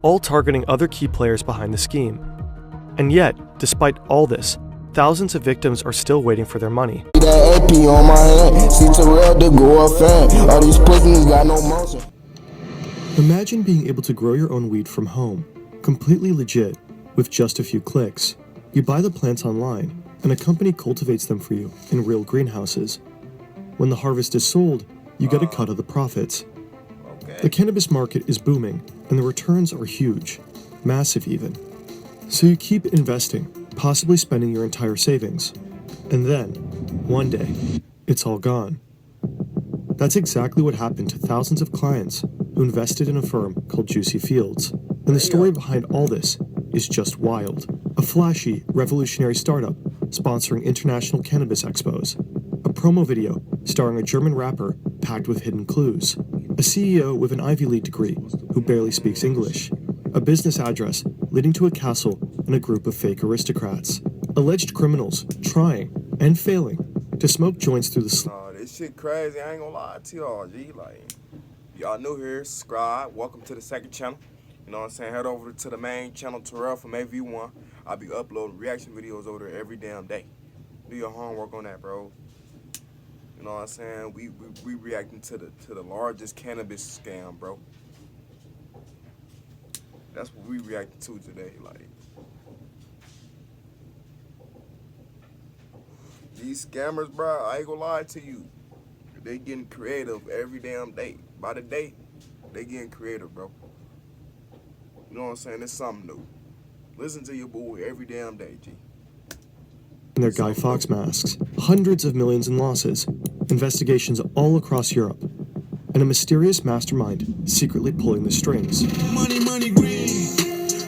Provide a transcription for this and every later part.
all targeting other key players behind the scheme. And yet, despite all this, thousands of victims are still waiting for their money. That AP on my hand, see Terrell the go up fan. All these pussies got no motion. Imagine being able to grow your own weed from home, completely legit, with just a few clicks. You buy the plants online, and a company cultivates them for you in real greenhouses. When the harvest is sold, you get a cut of the profits. The cannabis market is booming, and the returns are huge, massive even. So you keep investing, possibly spending your entire savings. And then, one day, it's all gone. That's exactly what happened to thousands of clients who invested in a firm called Juicy Fields. And the story behind all this is just wild. A flashy, revolutionary startup sponsoring international cannabis expos. A promo video starring a German rapper packed with hidden clues. A CEO with an Ivy League degree who barely speaks English. A business address leading to a castle and a group of fake aristocrats. Alleged criminals trying and failing to smoke joints through the This shit crazy. I ain't gonna lie to y'all, G. Like, y'all new here, subscribe. Welcome to the second channel. You know what I'm saying? Head over to the main channel, Terrell from AV1. I'll be uploading reaction videos over there every damn day. Do your homework on that, bro. You know what I'm saying? We reacting to the largest cannabis scam, bro. That's what we reacting to today, like. These scammers, bro, I ain't gonna lie to you. They getting creative every damn day. By the day, they getting creative, bro. You know what I'm saying? It's something new. Listen to your boy every damn day, G. And their Guy Fawkes masks, hundreds of millions in losses, investigations all across Europe, and a mysterious mastermind secretly pulling the strings. Money, money, green.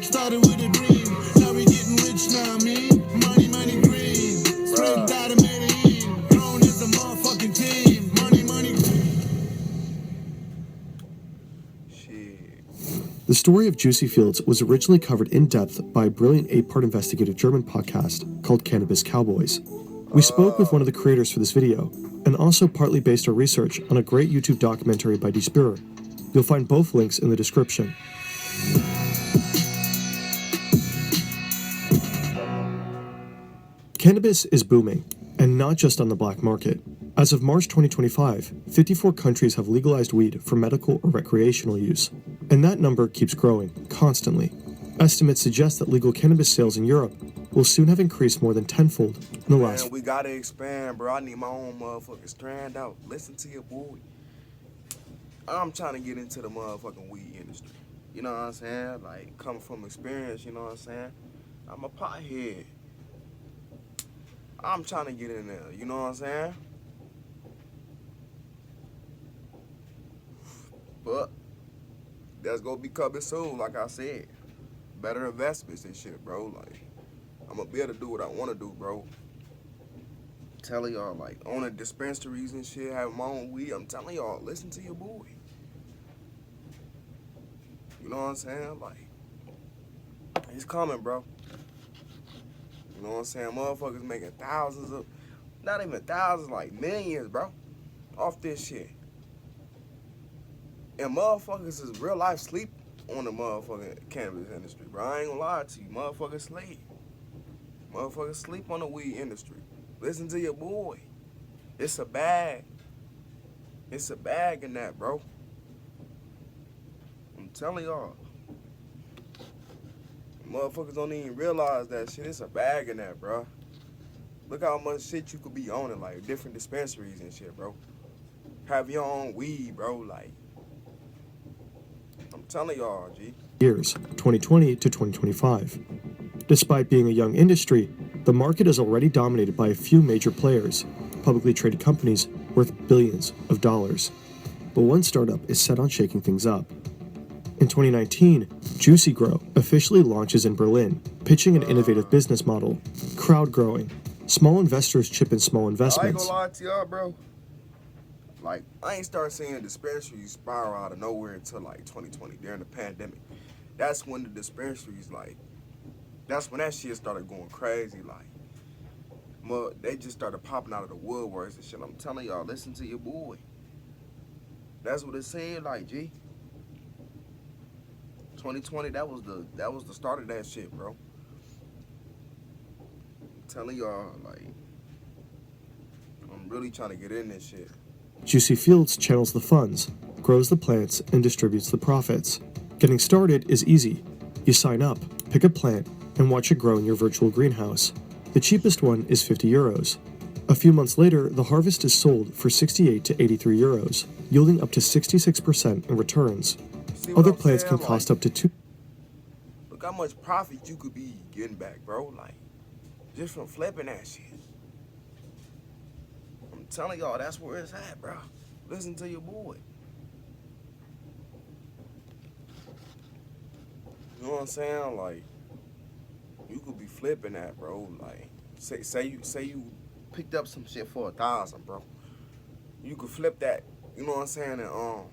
Started with a dream. Now we getting rich now, me. Money, money, green. Straight out of Medellin. Known as the motherfucking team. Money, money, Shit. The story of Juicy Fields was originally covered in depth by a brilliant 8-part investigative German podcast called Cannabis Cowboys. We spoke with one of the creators for this video, and also partly based our research on a great YouTube documentary by Die Spur. You'll find both links in the description. Cannabis is booming, and not just on the black market. As of March 2025, 54 countries have legalized weed for medical or recreational use, and that number keeps growing, constantly. Estimates suggest that legal cannabis sales in Europe will soon have increased more than tenfold in the last... Man, we gotta expand, bro. I need my own motherfucking strand out. Listen to your boy. I'm trying to get into the motherfucking weed industry. You know what I'm saying? Like, coming from experience, you know what I'm saying? I'm a pothead. I'm trying to get in there, you know what I'm saying? But that's gonna be coming soon, like I said. Better investments and shit, bro. Like, I'm gonna be able to do what I wanna do, bro. Telling y'all, like, owning dispensaries and shit, having my own weed. I'm telling y'all, listen to your boy. You know what I'm saying? Like, it's coming, bro. You know what I'm saying? Motherfuckers making thousands of, not even thousands, like millions, bro, off this shit. And motherfuckers is real life sleep on the motherfucking cannabis industry, bro. I ain't gonna lie to you. Motherfuckers sleep. Motherfuckers sleep on the weed industry. Listen to your boy. It's a bag. It's a bag in that, bro. I'm telling y'all. Motherfuckers don't even realize that shit. It's a bag in that, bro. Look how much shit you could be owning, like different dispensaries and shit, bro. Have your own weed, bro. Like, I'm telling y'all, G. Years, 2020 to 2025. Despite being a young industry, the market is already dominated by a few major players, publicly traded companies worth billions of dollars. But one startup is set on shaking things up. In 2019, Juicy Grow officially launches in Berlin, pitching an innovative business model, crowd growing. Small investors chip in small investments. I ain't gonna lie to y'all, bro. Like, I ain't started seeing dispensaries spiral out of nowhere until like 2020, during the pandemic. That's when the dispensaries, like, that's when that shit started going crazy. Like, they just started popping out of the woodworks and shit. I'm telling y'all, listen to your boy. That's what it said, like, G. 2020, that was the start of that shit, bro. I'm telling y'all, like, I'm really trying to get in this shit. Juicy Fields channels the funds, grows the plants, and distributes the profits. Getting started is easy. You sign up, pick a plant, and watch it grow in your virtual greenhouse. The cheapest one is 50 euros. A few months later, the harvest is sold for 68 to 83 euros, yielding up to 66% in returns. See what Other I'm plants saying? can cost Like, up to 2. Look how much profit you could be getting back, bro. Like, just from flipping that shit. I'm telling y'all, that's where it's at, bro. Listen to your boy. You know what I'm saying? Like, you could be flipping that, bro. Like, say you picked up some shit for 1,000, bro. You could flip that. You know what I'm saying? And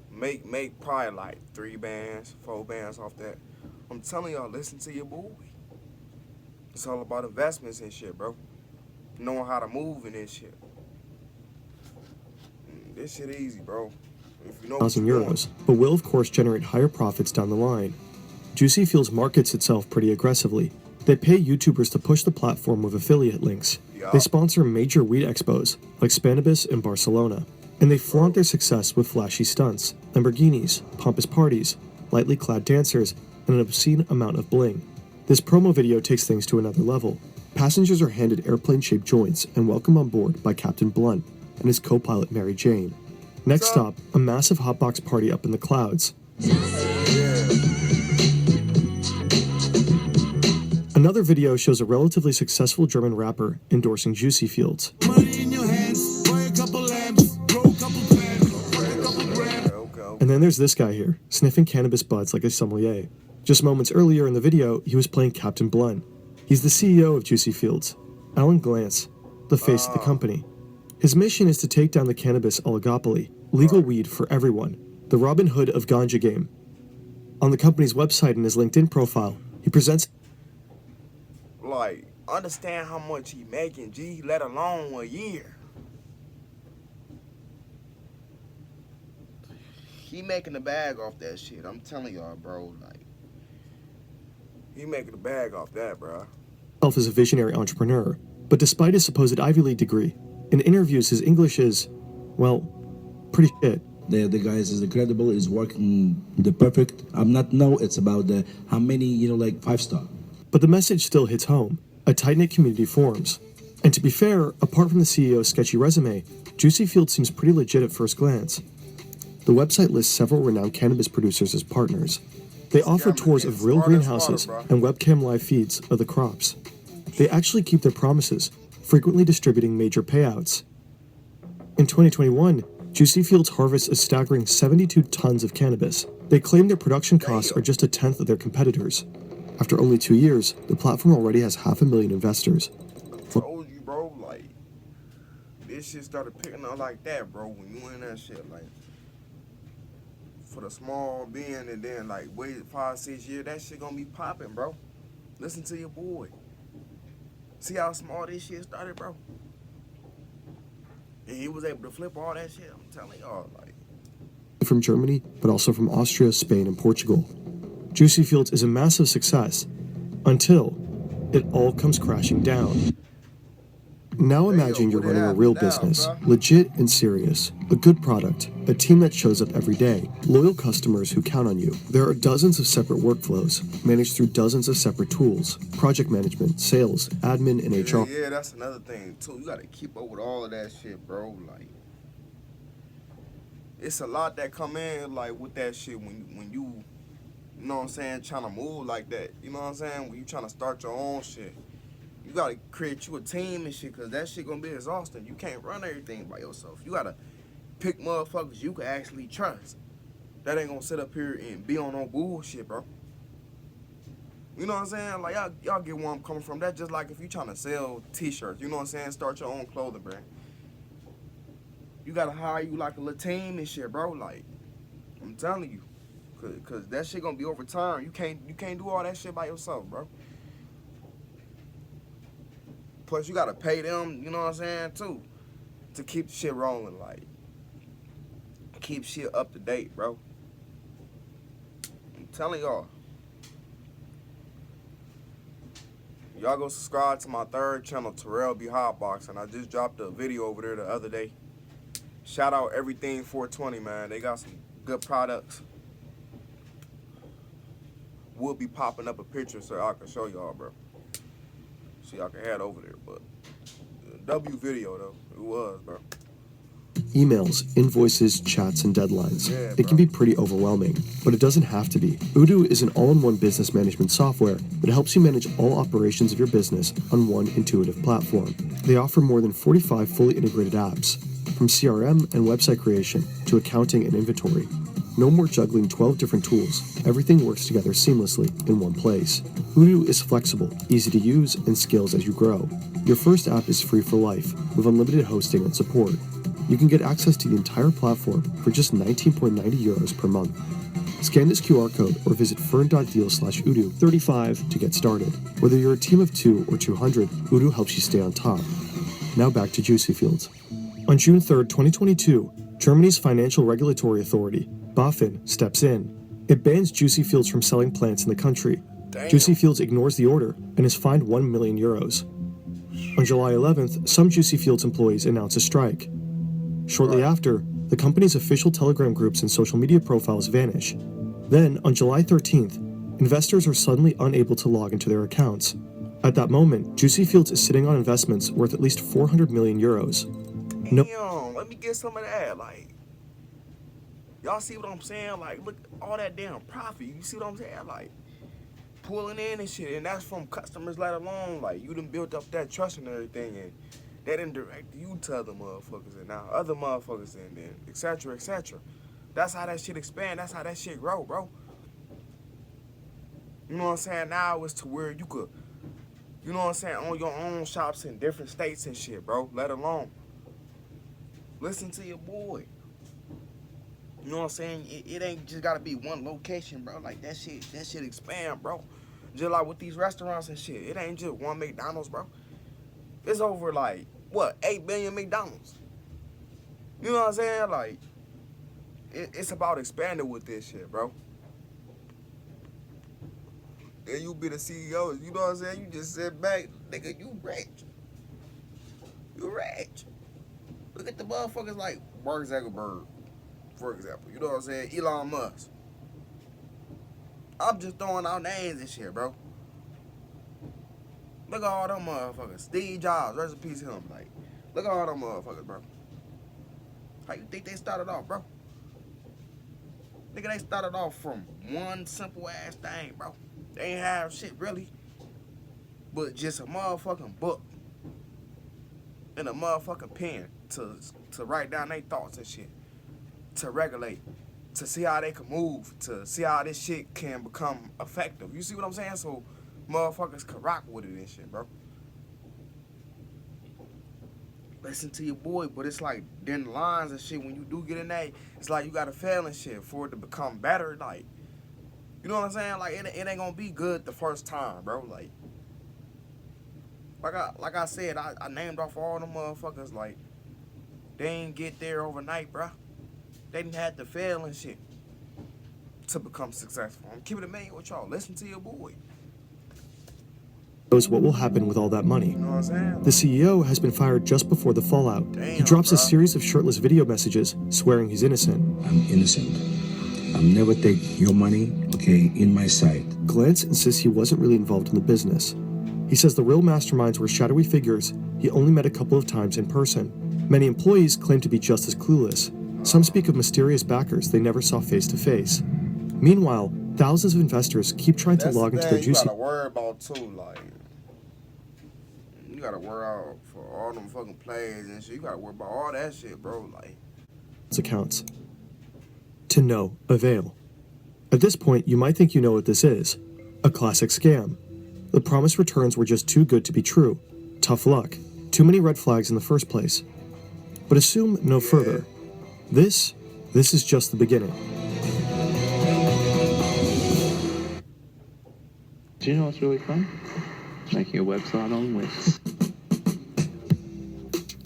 make probably like 3 bands, 4 bands off that. I'm telling y'all, listen to your boy. It's all about investments and shit, bro. Knowing how to move in this shit. This shit easy, bro. If you know what 1,000 you're doing. euros, but will of course generate higher profits down the line. Juicy Fields markets itself pretty aggressively. They pay YouTubers to push the platform with affiliate links. Yeah. They sponsor major weed expos like Cannabis in Barcelona, and they flaunt their success with flashy stunts, Lamborghinis, pompous parties, lightly clad dancers, and an obscene amount of bling. This promo video takes things to another level. Passengers are handed airplane-shaped joints and welcomed on board by Captain Blunt and his co-pilot Mary Jane. Next stop, a massive hotbox party up in the clouds. Another video shows a relatively successful German rapper endorsing Juicy Fields. Money in your hands, buy a couple lamps, grow a couple plants, buy a couple grams. Okay. And then there's this guy here, sniffing cannabis buds like a sommelier. Just moments earlier in the video, he was playing Captain Blunt. He's the CEO of Juicy Fields, Alan Glantz, the face of the company. His mission is to take down the cannabis oligopoly, legal weed for everyone, the Robin Hood of ganja game. On the company's website and his LinkedIn profile, he presents Like, understand how much he making, G, let alone a year. He making the bag off that shit. I'm telling y'all, bro. Like, he making the bag off that, bro. himself as a visionary entrepreneur, but despite his supposed Ivy League degree, in interviews his English is, well, pretty shit. The guys is incredible, is working the perfect. I'm not know it's about the how many, like 5-star. But the message still hits home. A tight-knit community forms. And to be fair, apart from the CEO's sketchy resume, Juicy Fields seems pretty legit at first glance. The website lists several renowned cannabis producers as partners. They offer tours of real greenhouses and webcam live feeds of the crops. They actually keep their promises, frequently distributing major payouts. In 2021, Juicy Fields harvests a staggering 72 tons of cannabis. They claim their production costs are just a tenth of their competitors. After only 2 years, the platform already has 500,000 investors. Told you, bro, like, this shit started picking up like that, bro, when you in that shit, like, for the small being, and then, like, wait 5-6 years, that shit gonna be popping, bro. Listen to your boy. See how small this shit started, bro? And he was able to flip all that shit, I'm telling y'all, like. From Germany, but also from Austria, Spain, and Portugal. Juicy Fields is a massive success, until it all comes crashing down. Now imagine you're running a real business, legit and serious, a good product, a team that shows up every day, loyal customers who count on you. There are dozens of separate workflows, managed through dozens of separate tools, project management, sales, admin, and HR. Yeah, that's another thing, too. You gotta keep up with all of that shit, bro, like. It's a lot that come in, like, with that shit when you know what I'm saying, trying to move like that. You know what I'm saying? When you trying to start your own shit. You gotta create you a team and shit, cause that shit gonna be exhausting. You can't run everything by yourself. You gotta pick motherfuckers you can actually trust. That ain't gonna sit up here and be on no bullshit, bro. You know what I'm saying? Like, y'all get where I'm coming from. That's just like if you trying to sell t-shirts, you know what I'm saying? Start your own clothing brand. You gotta hire you like a little team and shit, bro. Like, I'm telling you. Cause that shit gonna be over time. You can't do all that shit by yourself, bro. Plus you gotta pay them, you know what I'm saying, too, to keep the shit rolling, like keep shit up to date, bro. I'm telling y'all. Y'all go subscribe to my third channel, Terrell be Hotboxing. I just dropped a video over there the other day. Shout out Everything 420, man. They got some good products. We'll be popping up a picture so I can show y'all, bro. So y'all can head over there. But W video, though. It was, bro. Emails, invoices, chats, and deadlines. Yeah, It can be pretty overwhelming, but it doesn't have to be. Odoo is an all-in-one business management software that helps you manage all operations of your business on one intuitive platform. They offer more than 45 fully integrated apps, from CRM and website creation to accounting and inventory. No more juggling 12 different tools. Everything works together seamlessly in one place. Odoo is flexible, easy to use, and scales as you grow. Your first app is free for life, with unlimited hosting and support. You can get access to the entire platform for just 19.90 euros per month. Scan this QR code or visit fern.deal/Odoo35 to get started. Whether you're a team of 2 or 200, Odoo helps you stay on top. Now back to Juicy Fields. On June 3rd, 2022, Germany's Financial Regulatory Authority, BaFin, steps in. It bans Juicy Fields from selling plants in the country. Damn. Juicy Fields ignores the order and is fined 1 million euros. On July 11th, some Juicy Fields employees announced a strike. Shortly after, the company's official Telegram groups and social media profiles vanish. Then, on July 13th, investors are suddenly unable to log into their accounts. At that moment, Juicy Fields is sitting on investments worth at least 400 million euros. No. Damn, let me get some of that. Like, y'all see what I'm saying? Like, look, all that damn profit. You see what I'm saying? Like, pulling in and shit. And that's from customers, let alone, like, you done built up that trust and everything. And they done direct you to other motherfuckers. And now other motherfuckers and then, et cetera, et cetera. That's how that shit expand. That's how that shit grow, bro. You know what I'm saying? Now it's to where you could, you know what I'm saying, own your own shops in different states and shit, bro. Let alone. Listen to your boy. You know what I'm saying? It ain't just gotta be one location, bro. Like that shit expand, bro. Just like with these restaurants and shit. It ain't just one McDonald's, bro. It's over like, what, 8 billion McDonald's. You know what I'm saying? Like, it's about expanding with this shit, bro. And you be the CEO, you know what I'm saying? You just sit back, nigga, you rich. You rich. Look at the motherfuckers like Mark Zuckerberg, for example. You know what I'm saying? Elon Musk. I'm just throwing out names and shit, bro. Look at all them motherfuckers. Steve Jobs, rest in peace him. Like, look at all them motherfuckers, bro. How you think they started off, bro? Nigga, they started off from one simple ass thing, bro. They ain't have shit really, but just a motherfucking book and a motherfucking pen to write down their thoughts and shit, to regulate, to see how they can move, to see how this shit can become effective. You see what I'm saying? So motherfuckers can rock with it and shit, bro. Listen to your boy, but it's like then the lines and shit, when you do get in there, it's like you gotta fail and shit for it to become better. Like, you know what I'm saying? Like, it ain't gonna be good the first time, bro. Like I said, I named off all them motherfuckers. Like, they ain't get there overnight, bro. They didn't have to fail and shit to become successful. I'm keeping it main with y'all. Listen to your boy. Knows what will happen with all that money. You know what I'm saying? The CEO has been fired just before the fallout. Damn, he drops a bruh. series of shirtless video messages swearing he's innocent. I'm innocent. I'll never take your money, okay, in my sight. Glantz insists he wasn't really involved in the business. He says the real masterminds were shadowy figures he only met a couple of times in person. Many employees claim to be just as clueless. Some speak of mysterious backers they never saw face to face. Meanwhile, thousands of investors keep trying to log into their you Juicy. gotta worry about too, like, you gotta worry out for all them fucking plays and shit. You gotta worry about all that shit, bro. Like, accounts. To no avail. At this point, you might think you know what this is. A classic scam. The promised returns were just too good to be true. Tough luck. Too many red flags in the first place. But assume no further. This is just the beginning. Do you know what's really fun? Making a website on Wix.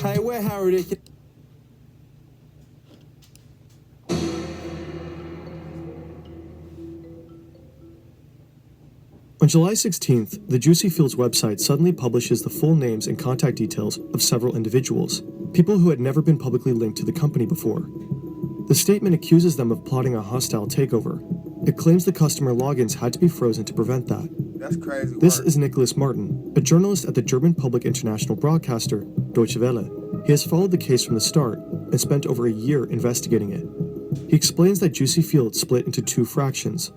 Hey, we're Harry. On July 16th, the Juicy Fields website suddenly publishes the full names and contact details of several individuals, people who had never been publicly linked to the company before. The statement accuses them of plotting a hostile takeover. It claims the customer logins had to be frozen to prevent that. That's crazy. This is Nicholas Martin, a journalist at the German public international broadcaster Deutsche Welle. He has followed the case from the start and spent over a year investigating it. He explains that Juicy Fields split into two fractions: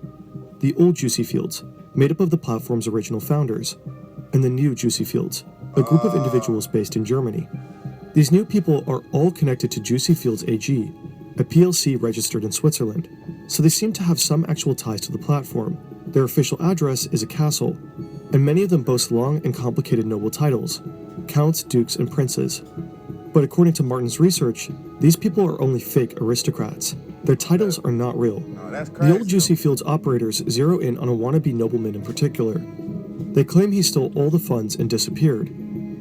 the old Juicy Fields, made up of the platform's original founders, and the new Juicy Fields, a group of individuals based in Germany. These new people are all connected to Juicy Fields AG, a PLC registered in Switzerland, so they seem to have some actual ties to the platform. Their official address is a castle, and many of them boast long and complicated noble titles: counts, dukes, and princes. But according to Martin's research, these people are only fake aristocrats. Their titles are not real. Oh, that's crazy. The old Juicy Fields operators zero in on a wannabe nobleman in particular. They claim he stole all the funds and disappeared,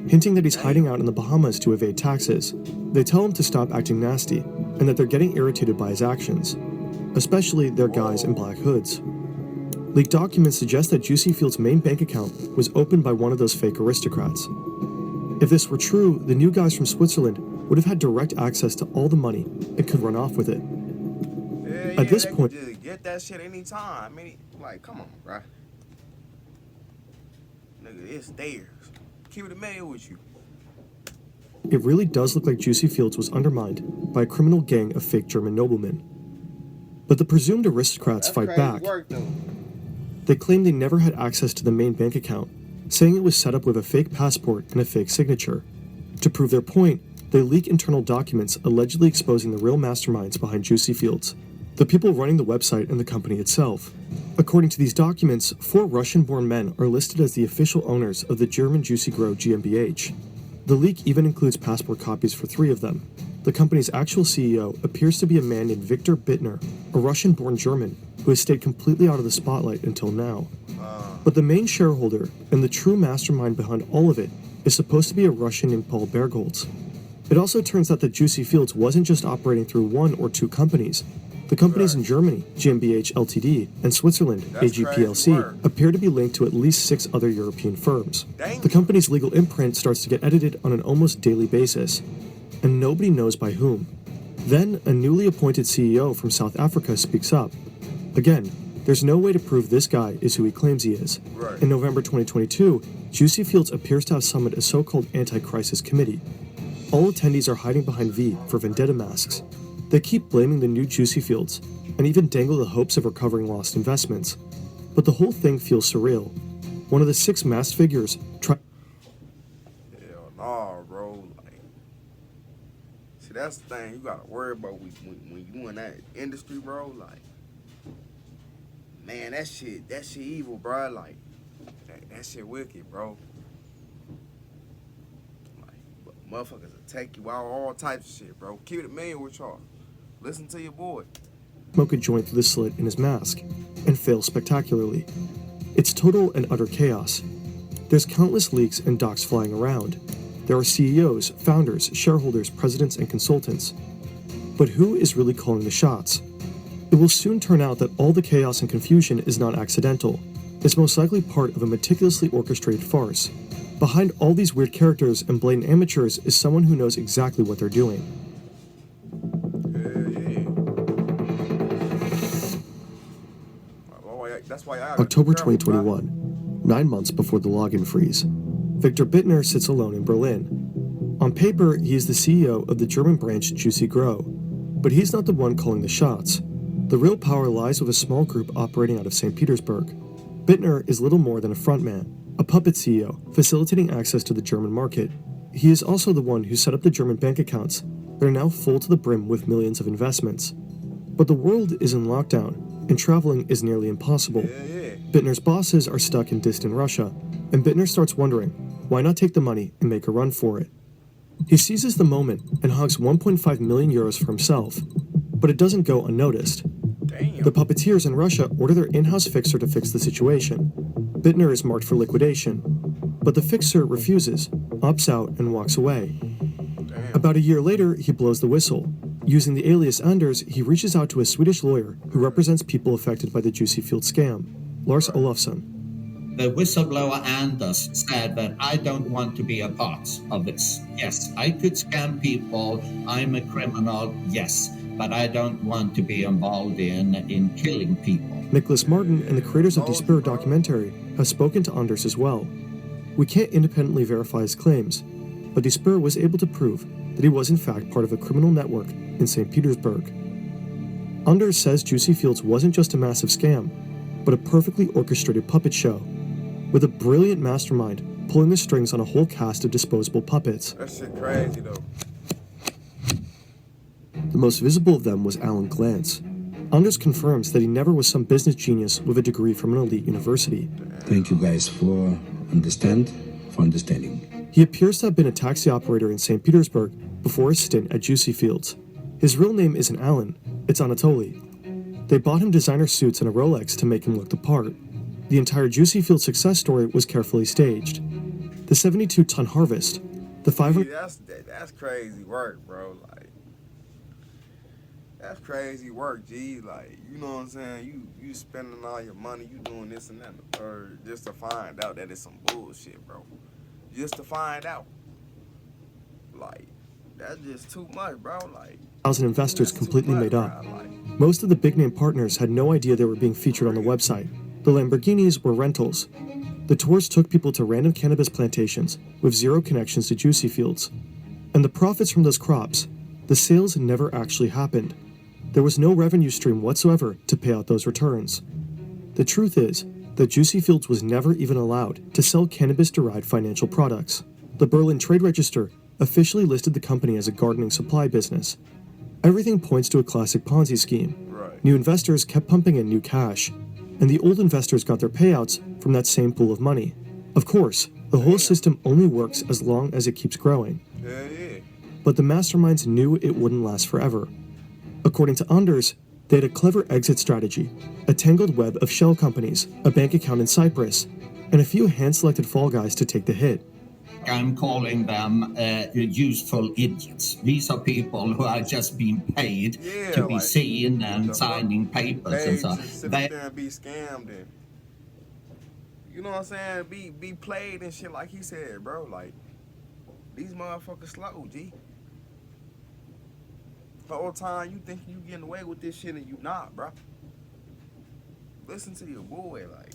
hinting that he's hiding out in the Bahamas to evade taxes. They tell him to stop acting nasty, and that they're getting irritated by his actions, especially their guys in black hoods. Leaked documents suggest that Juicy Fields' main bank account was opened by one of those fake aristocrats. If this were true, the new guys from Switzerland would have had direct access to all the money and could run off with it. At this they point, could just get that shit anytime. Like, come on, bruh. Nigga, it's theirs. Keep it a million with you. it really does look like Juicy Fields was undermined by a criminal gang of fake German noblemen. But the presumed aristocrats That's fight crazy back. work, though. They claim they never had access to the main bank account, saying it was set up with a fake passport and a fake signature. To prove their point, they leak internal documents allegedly exposing the real masterminds behind Juicy Fields, the people running the website and the company itself. According to these documents, 4 Russian-born men are listed as the official owners of the German Juicy Grow GmbH. The leak even includes passport copies for 3 of them. The company's actual CEO appears to be a man named Victor Bittner, a Russian-born German who has stayed completely out of the spotlight until now. But the main shareholder and the true mastermind behind all of it is supposed to be a Russian named Paul Bergholz. It also turns out that Juicy Fields wasn't just operating through 1 or 2 companies. The companies in Germany, GmbH Ltd, and Switzerland, That's AG crazy plc, work. appear to be linked to at least 6 other European firms. Dang. The company's legal imprint starts to get edited on an almost daily basis, and nobody knows by whom. Then, a newly appointed CEO from South Africa speaks up. Again, there's no way to prove this guy is who he claims he is. Right. In November 2022, Juicy Fields appears to have summoned a so-called anti-crisis committee. All attendees are hiding behind V for vendetta masks. They keep blaming the new Juicy Fields, and even dangle the hopes of recovering lost investments. But the whole thing feels surreal. One of the 6 masked figures Hell nah, bro. Like, see, that's the thing you gotta worry about when you in that industry, bro. Like, man, that shit evil, bro. Like, that shit wicked, bro. Like, but motherfuckers will take you out, all types of shit, bro. Keep it a million with y'all. Listen to your boy. smoke a joint through the slit in his mask, and fails spectacularly. It's total and utter chaos. There's countless leaks and docs flying around. There are CEOs, founders, shareholders, presidents, and consultants. But who is really calling the shots? It will soon turn out that all the chaos and confusion is not accidental. It's most likely part of a meticulously orchestrated farce. Behind all these weird characters and blatant amateurs is someone who knows exactly what they're doing. That's why I October 2021, 9 months before the login freeze. Victor Bittner sits alone in Berlin. On paper, he is the CEO of the German branch Juicy Grow, but he's not the one calling the shots. The real power lies with a small group operating out of St. Petersburg. Bittner is little more than a frontman, a puppet CEO, facilitating access to the German market. He is also the one who set up the German bank accounts that are now full to the brim with millions of investments. But the world is in lockdown, and traveling is nearly impossible. Bittner's bosses are stuck in distant Russia, and Bittner starts wondering, why not take the money and make a run for it? He seizes the moment and hogs 1.5 million euros for himself, but it doesn't go unnoticed. Damn. The puppeteers in Russia order their in-house fixer to fix the situation. Bittner is marked for liquidation, but the fixer refuses, opts out, and walks away. Damn. About a year later, he blows the whistle. Using the alias Anders, he reaches out to a Swedish lawyer who represents people affected by the Juicy Field scam, Lars Olofsson. the whistleblower Anders said that I don't want to be a part of this. Yes, I could scam people. I'm a criminal. Yes, but I don't want to be involved in killing people. Nicholas Martin and the creators of the Despair documentary have spoken to Anders as well. We can't independently verify his claims, but Despair was able to prove that he was in fact part of a criminal network in St. Petersburg. Anders says Juicy Fields wasn't just a massive scam, but a perfectly orchestrated puppet show, with a brilliant mastermind pulling the strings on a whole cast of disposable puppets. That shit crazy though. The most visible of them was Alan Glantz. Anders confirms that he never was some business genius with a degree from an elite university. Thank you guys for understanding. He appears to have been a taxi operator in St. Petersburg before his stint at Juicy Fields. His real name isn't Alan, it's Anatoly. They bought him designer suits and a Rolex to make him look the part. The entire Juicy Fields success story was carefully staged. The 72-ton harvest, the 500... That's crazy work, bro. Like, that's crazy work, G. Like, you know what I'm saying? You spending all your money, you doing this and that and the third, just to find out that it's some bullshit, bro. Just to find out. Like, that's just too much, bro. Like, 1,000 investors completely made up. Most of the big-name partners had no idea they were being featured on the website. The Lamborghinis were rentals. The tours took people to random cannabis plantations with zero connections to Juicy Fields. And the profits from those crops, the sales never actually happened. There was no revenue stream whatsoever to pay out those returns. The truth is that Juicy Fields was never even allowed to sell cannabis-derived financial products. The Berlin Trade Register officially listed the company as a gardening supply business. Everything points to a classic Ponzi scheme. right. New investors kept pumping in new cash, and the old investors got their payouts from that same pool of money. Of course, the whole system only works as long as it keeps growing. Yeah. But the masterminds knew it wouldn't last forever. According to Anders, they had a clever exit strategy, a tangled web of shell companies, a bank account in Cyprus, and a few hand-selected fall guys to take the hit. I'm calling them useful idiots. These are people who are just being paid to be like, seen and the signing papers and Paid so. to sit They, there and be scammed and, you know what I'm saying? Be played and shit like he said, bro. Like, these motherfuckers slow, G. The whole time you think you getting away with this shit and you not, bro. Listen to your boy, like.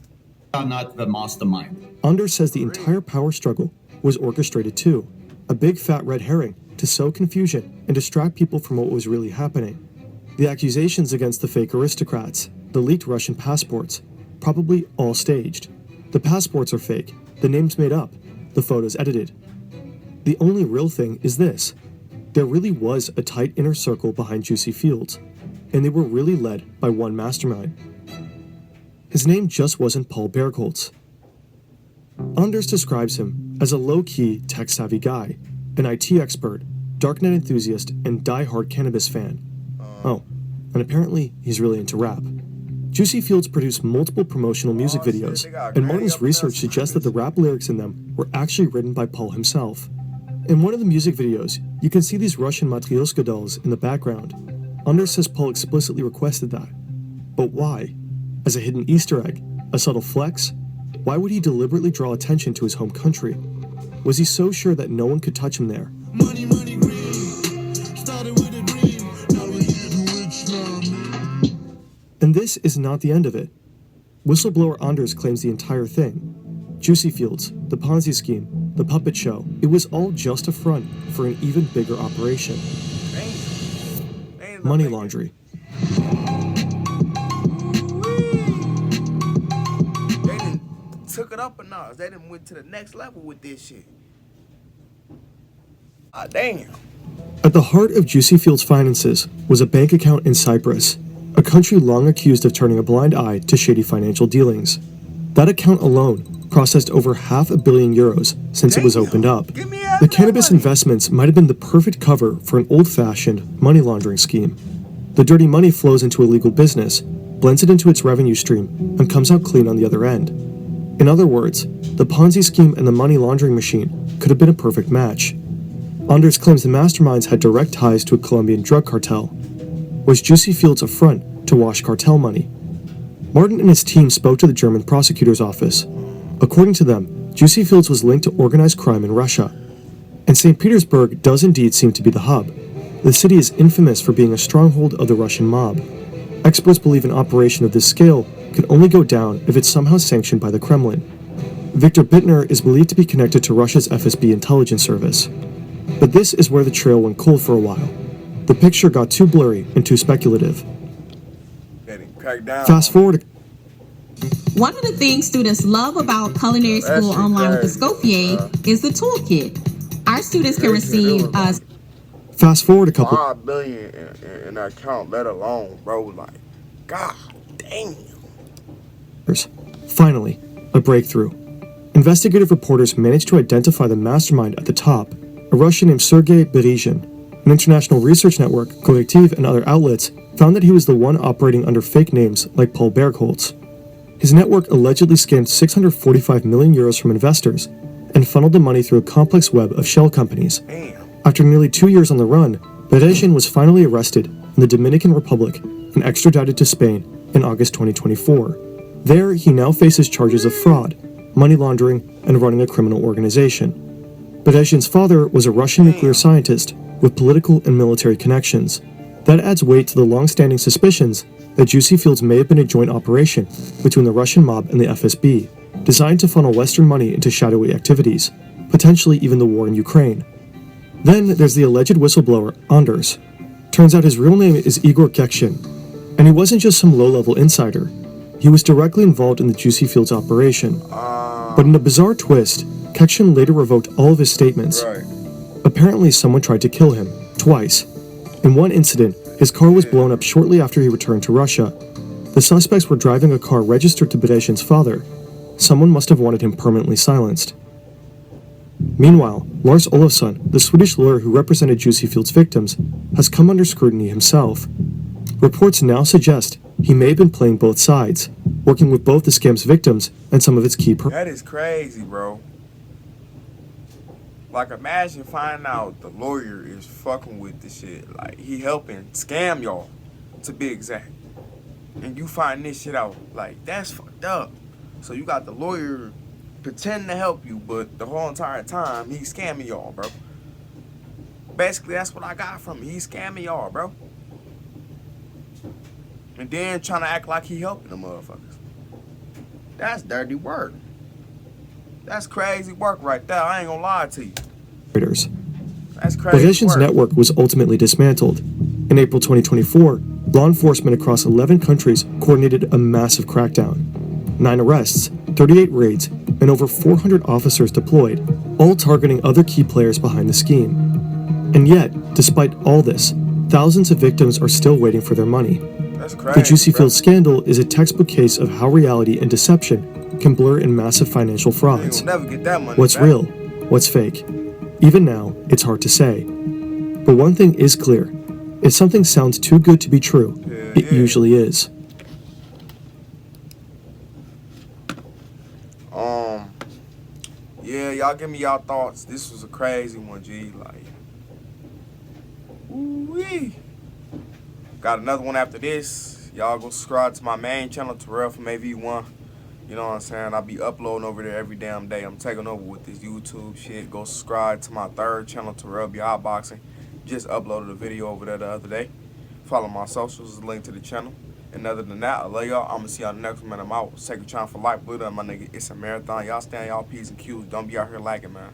are not the mastermind. Anders says the entire power struggle was orchestrated too, a big fat red herring to sow confusion and distract people from what was really happening. The accusations against the fake aristocrats, the leaked Russian passports, probably all staged. The passports are fake, the names made up, the photos edited. The only real thing is this: there really was a tight inner circle behind Juicy Fields, and they were really led by one mastermind. His name just wasn't Paul Bergholtz. Anders describes him as a low-key, tech-savvy guy, an IT expert, darknet enthusiast, and die-hard cannabis fan. Oh, and apparently he's really into rap. Juicy Fields produced multiple promotional music videos, and Martin's research suggests that the rap lyrics in them were actually written by Paul himself. In one of the music videos, you can see these Russian Matryoshka dolls in the background. Anders says Paul explicitly requested that. But why? As a hidden Easter egg? A subtle flex? Why would he deliberately draw attention to his home country? Was he so sure that no one could touch him there? Money, money, green. Started with a dream. Now we getting rich now, man. And this is not the end of it. Whistleblower Anders claims the entire thing. Juicy Fields, the Ponzi scheme, the puppet show, it was all just a front for an even bigger operation. Money laundering. They done took it up a notch. They done went to the next level with this shit. Ah, damn. At the heart of Juicy Fields' finances was a bank account in Cyprus, a country long accused of turning a blind eye to shady financial dealings. That account alone processed over €500 million since it was opened up. The cannabis investments might have been the perfect cover for an old-fashioned money laundering scheme. The dirty money flows into illegal business, blends it into its revenue stream, and comes out clean on the other end. In other words, the Ponzi scheme and the money laundering machine could have been a perfect match. Anders claims the masterminds had direct ties to a Colombian drug cartel. Was Juicy Fields a front to wash cartel money? Martin and his team spoke to the German prosecutor's office. According to them, Juicy Fields was linked to organized crime in Russia. And St. Petersburg does indeed seem to be the hub. The city is infamous for being a stronghold of the Russian mob. Experts believe an operation of this scale can only go down if it's somehow sanctioned by the Kremlin. Viktor Bittner is believed to be connected to Russia's FSB intelligence service. But this is where the trail went cold for a while. The picture got too blurry and too speculative. Fast forward. One of the things students love about culinary school online with the Scopier is the toolkit. Our students can receive Fast forward a couple. $5 billion in that account, let alone, bro. Like, god damn. Finally, a breakthrough. Investigative reporters managed to identify the mastermind at the top, a Russian named Sergei Berezhin. An international research network, Collective, and other outlets found that he was the one operating under fake names like Paul Bergholz. His network allegedly scammed 645 million euros from investors and funneled the money through a complex web of shell companies. After nearly 2 years on the run, Berezhin was finally arrested in the Dominican Republic and extradited to Spain in August 2024. There, he now faces charges of fraud, money laundering, and running a criminal organization. Berezhin's father was a Russian nuclear scientist with political and military connections. That adds weight to the long-standing suspicions that Juicy Fields may have been a joint operation between the Russian mob and the FSB, designed to funnel Western money into shadowy activities, potentially even the war in Ukraine. Then there's the alleged whistleblower, Anders. Turns out his real name is Igor Kekshin, and he wasn't just some low-level insider. He was directly involved in the Juicy Fields operation. But in a bizarre twist, Kekshin later revoked all of his statements. Apparently someone tried to kill him, twice. In one incident, his car was blown up shortly after he returned to Russia. The suspects were driving a car registered to Berezhin's father. Someone must have wanted him permanently silenced. Meanwhile, Lars Olofsson, the Swedish lawyer who represented Juicy Fields' victims, has come under scrutiny himself. Reports now suggest he may have been playing both sides, working with both the scam's victims and some of its key That is crazy, bro. Like, imagine finding out the lawyer is fucking with the shit. Like, he helping scam y'all, to be exact. And you find this shit out. Like, that's fucked up. So you got the lawyer pretending to help you, but the whole entire time, he's scamming y'all, bro. Basically, that's what I got from him. He's scamming y'all, bro. And then trying to act like he helping the motherfuckers. That's dirty work. That's crazy work right there. I ain't gonna lie to you. That's crazy. Berezhin's network was ultimately dismantled. In April 2024, law enforcement across 11 countries coordinated a massive crackdown. 9 arrests, 38 raids, and over 400 officers deployed, all targeting other key players behind the scheme. And yet, despite all this, thousands of victims are still waiting for their money. That's crazy, The Juicy Fields scandal is a textbook case of how reality and deception can blur in massive financial frauds. You'll never get that money What's back. real? What's fake? Even now, it's hard to say. But one thing is clear. If something sounds too good to be true, it usually is. Yeah, y'all give me y'all thoughts. This was a crazy one, G. Like, ooh-wee. Got another one after this. Y'all go subscribe to my main channel, Terrell from AV1. You know what I'm saying? I'll be uploading over there every damn day. I'm taking over with this YouTube shit. Go subscribe to my third channel, Terrell Beyond Boxing. Just uploaded a video over there the other day. Follow my socials, link to the channel. And other than that, I love y'all. I'm going to see y'all next one, man. I'm out. Second trying for life. Buddha, my nigga. It's a marathon. Y'all stay on y'all P's and Q's. Don't be out here lagging, man.